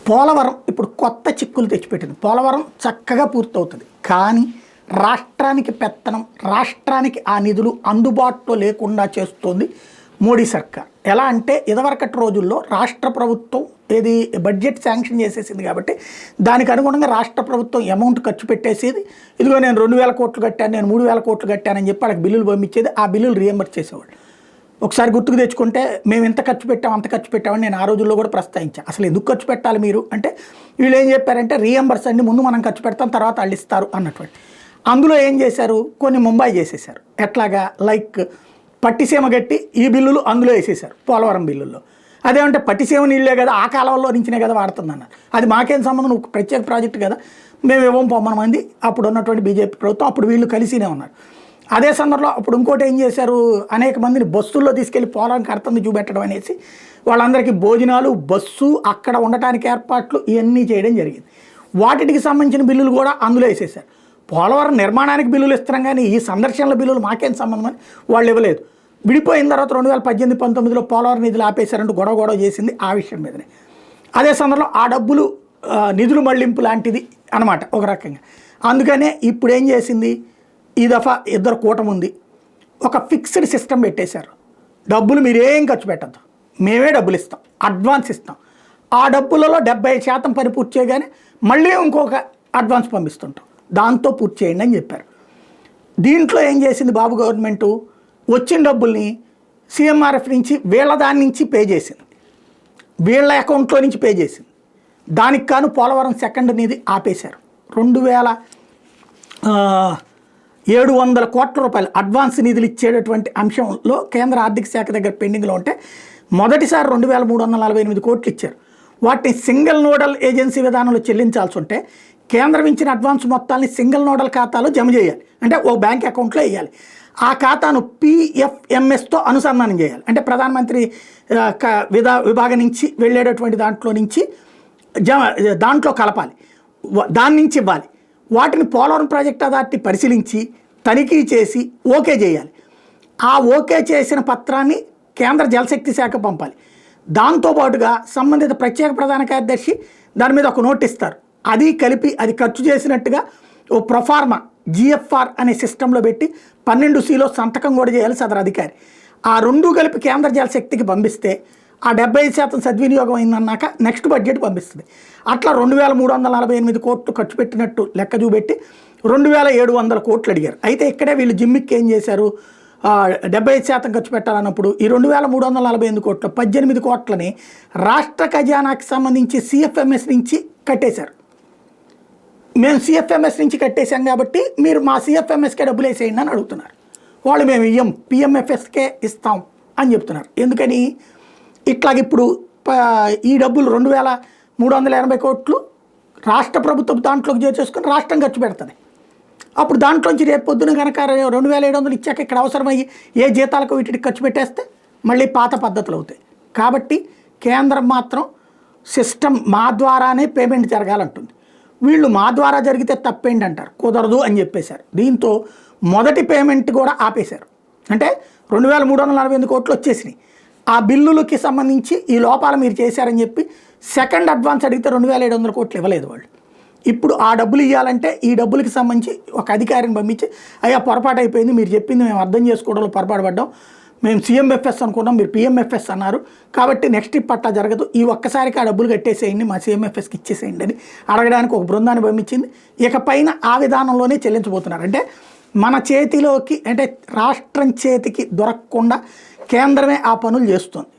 పోలవరం ఇప్పుడు కొత్త చిక్కులు తెచ్చిపెట్టింది. పోలవరం చక్కగా పూర్తవుతుంది, కానీ రాష్ట్రానికి పెత్తనం, రాష్ట్రానికి ఆ నిధులు అందుబాటులో లేకుండా చేస్తోంది మోడీ సర్కార్. ఎలా అంటే ఇదివరకటి రోజుల్లో రాష్ట్ర ప్రభుత్వం ఏది బడ్జెట్ శాంక్షన్ చేసేసింది కాబట్టి దానికి అనుగుణంగా రాష్ట్ర ప్రభుత్వం అమౌంట్ ఖర్చు పెట్టేసేది. ఇదిగో నేను 2000 కోట్లు కట్టాను, నేను 3000 కోట్లు కట్టానని చెప్పి వాళ్ళకి బిల్లులు పంపించేది. ఆ బిల్లులు రీఎంబర్స్ చేసేవాళ్ళు. ఒకసారి గుర్తుకు తెచ్చుకుంటే మేము ఎంత ఖర్చు పెట్టాం అంత ఖర్చు పెట్టామని నేను ఆ రోజుల్లో కూడా ప్రస్తావించాను. అసలు ఎందుకు ఖర్చు పెట్టాలి మీరు అంటే వీళ్ళు ఏం చెప్పారంటే రీఎంబర్స్ అన్ని ముందు మనం ఖర్చు పెడతాం, తర్వాత వాళ్ళు ఇస్తారు అన్నటువంటి. అందులో ఏం చేశారు, కొన్ని ముంబై చేసేసారు. ఎట్లాగా, లైక్ పట్టిసీమ గట్టి ఈ బిల్లులు అందులో వేసేసారు పోలవరం బిల్లుల్లో. అదేమంటే పట్టిసీమ నీళ్ళే కదా, ఆ కాలంలో నుంచినే కదా వాడుతుందన్నారు. అది మాకేం సంబంధం, నువ్వు ప్రత్యేక ప్రాజెక్టు కదా, మేము ఇవ్వం పొమ్మన మంది అప్పుడు ఉన్నటువంటి బీజేపీ ప్రభుత్వం. అప్పుడు వీళ్ళు కలిసినే ఉన్నారు. అదే సందర్భంలో అప్పుడు ఇంకోటి ఏం చేశారు, అనేక మందిని బస్సుల్లో తీసుకెళ్లి పోలవరం కడుతుంది చూపెట్టడం అనేసి వాళ్ళందరికీ భోజనాలు, బస్సు, అక్కడ ఉండటానికి ఏర్పాట్లు ఇవన్నీ చేయడం జరిగింది. వాటికి సంబంధించిన బిల్లులు కూడా అందులో వేసేసారు. పోలవరం నిర్మాణానికి బిల్లులు ఇస్తున్నాం కానీ ఈ సందర్శనల బిల్లులు మాకేం సంబంధం అని వాళ్ళు ఇవ్వలేదు. విడిపోయిన తర్వాత 2018-19లో పోలవరం నిధులు ఆపేశారంటూ గొడవ చేసింది ఆ విషయం మీదనే. అదే సందర్భంలో ఆ డబ్బులు నిధులు మళ్లింపు లాంటిది అనమాట ఒక రకంగా. అందుకనే ఇప్పుడు ఏం చేసింది, ఈ దఫా ఇద్దరు కూటమి ఉంది, ఒక ఫిక్స్డ్ సిస్టమ్ పెట్టేశారు. డబ్బులు మీరేం ఖర్చు పెట్టద్దు, మేమే డబ్బులు ఇస్తాం, అడ్వాన్స్ ఇస్తాం. ఆ డబ్బులలో 70% పని పూర్తి చేయగానే మళ్ళీ ఇంకొక అడ్వాన్స్ పంపిస్తుంటాం, దాంతో పూర్తి చేయండి అని చెప్పారు. దీంట్లో ఏం చేసింది బాబు గవర్నమెంటు, వచ్చిన డబ్బుల్ని సీఎంఆర్ఎఫ్ నుంచి వీళ్ళ దాని నుంచి పే చేసింది, వీళ్ళ అకౌంట్లో నుంచి పే చేసింది. దానికి కాను పోలవరం సెకండ్ నిధి ఆపేశారు. 2700 కోట్ల రూపాయలు అడ్వాన్స్ నిధులు ఇచ్చేటటువంటి అంశంలో కేంద్ర ఆర్థిక శాఖ దగ్గర పెండింగ్లో ఉంటే మొదటిసారి 2348 కోట్లు ఇచ్చారు. వాటిని సింగిల్ నోడల్ ఏజెన్సీ విధానంలో చెల్లించాల్సి ఉంటే కేంద్రం ఇచ్చిన అడ్వాన్స్ మొత్తాన్ని సింగిల్ నోడల్ ఖాతాలో జమ చేయాలి, అంటే ఓ బ్యాంక్ అకౌంట్లో వేయాలి. ఆ ఖాతాను PFMSతో అనుసంధానం చేయాలి, అంటే ప్రధానమంత్రి విభాగం నుంచి వెళ్ళేటటువంటి దాంట్లో నుంచి దాంట్లో కలపాలి, దాని నుంచి ఇవ్వాలి. వాటిని పోలవరం ప్రాజెక్ట్ అథారిటీ పరిశీలించి తనిఖీ చేసి ఓకే చేయాలి. ఆ ఓకే చేసిన పత్రాన్ని కేంద్ర జలశక్తి శాఖ పంపాలి. దాంతోపాటుగా సంబంధిత ప్రత్యేక ప్రధాన కార్యదర్శి దాని మీద ఒక నోట్ ఇస్తారు. అది కలిపి అది ఖర్చు చేసినట్టుగా ఓ ప్రొఫార్మా GFR అనే సిస్టంలో పెట్టి 12Cలో సంతకం కూడా చేయాలి సదరు అధికారి. ఆ రెండు కలిపి కేంద్ర జలశక్తికి పంపిస్తే ఆ 75% సద్వినియోగం అయిందన్నాక నెక్స్ట్ బడ్జెట్ పంపిస్తుంది. అట్లా 2348 కోట్లు ఖర్చు పెట్టినట్టు లెక్క చూపెట్టి 2700 కోట్లు అడిగారు. అయితే ఇక్కడే వీళ్ళు జిమ్మిక్కి ఏం చేశారు, 75% ఖర్చు పెట్టాలన్నప్పుడు ఈ 2348 కోట్లు 18 కోట్లని రాష్ట్ర ఖజానాకి సంబంధించి CFMS నుంచి కట్టేశారు. మేము CFMS నుంచి కట్టేశాం కాబట్టి మీరు మా CFMSకే డబ్బులు వేసేయండి అని అడుగుతున్నారు. వాళ్ళు మేము ఇయ్యం, PMFSకే ఇస్తాం అని చెప్తున్నారు. ఎందుకని ఇట్లాగిప్పుడు ఈ డబ్బులు 2380 కోట్లు రాష్ట్ర ప్రభుత్వం దాంట్లోకి చేర్చేసుకుని రాష్ట్రం ఖర్చు పెడుతుంది. అప్పుడు దాంట్లోంచి రేపు పొద్దున కనుక 2700 ఇచ్చాక ఇక్కడ అవసరమయ్యి ఏ జీతాలకు వీటికి ఖర్చు పెట్టేస్తే మళ్ళీ పాత పద్ధతులు అవుతాయి. కాబట్టి కేంద్రం మాత్రం సిస్టమ్ మా ద్వారానే పేమెంట్ జరగాలంటుంది. వీళ్ళు మా ద్వారా జరిగితే తప్పేంటి అంటారు, కుదరదు అని చెప్పేశారు. దీంతో మొదటి పేమెంట్ కూడా ఆపేశారు. అంటే 2348 కోట్లు వచ్చేసినాయి. ఆ బిల్లులకి సంబంధించి ఈ లోపాలు మీరు చేశారని చెప్పి సెకండ్ అడ్వాన్స్ అడిగితే 2700 కోట్లు ఇవ్వలేదు వాళ్ళు. ఇప్పుడు ఆ డబ్బులు ఇవ్వాలంటే ఈ డబ్బులకి సంబంధించి ఒక అధికారిని పంపించి అయ్యా పొరపాటు అయిపోయింది, మీరు చెప్పింది మేము అర్థం చేసుకోవడంలో పొరపాటు పడ్డాం, మేము CMFS అనుకున్నాం, మీరు PMFS అన్నారు, కాబట్టి నెక్స్ట్ పట్టా జరగదు, ఈ ఒక్కసారికి ఆ డబ్బులు కట్టేసేయండి, మా CMFSకి ఇచ్చేసేయండి అని అడగడానికి ఒక బృందాన్ని పంపించింది. ఇకపైన ఆ విధానంలోనే చెల్లించబోతున్నారు. అంటే మన చేతిలోకి, అంటే రాష్ట్రం చేతికి దొరకకుండా కేంద్రమే ఆ పనులు చేస్తుంది.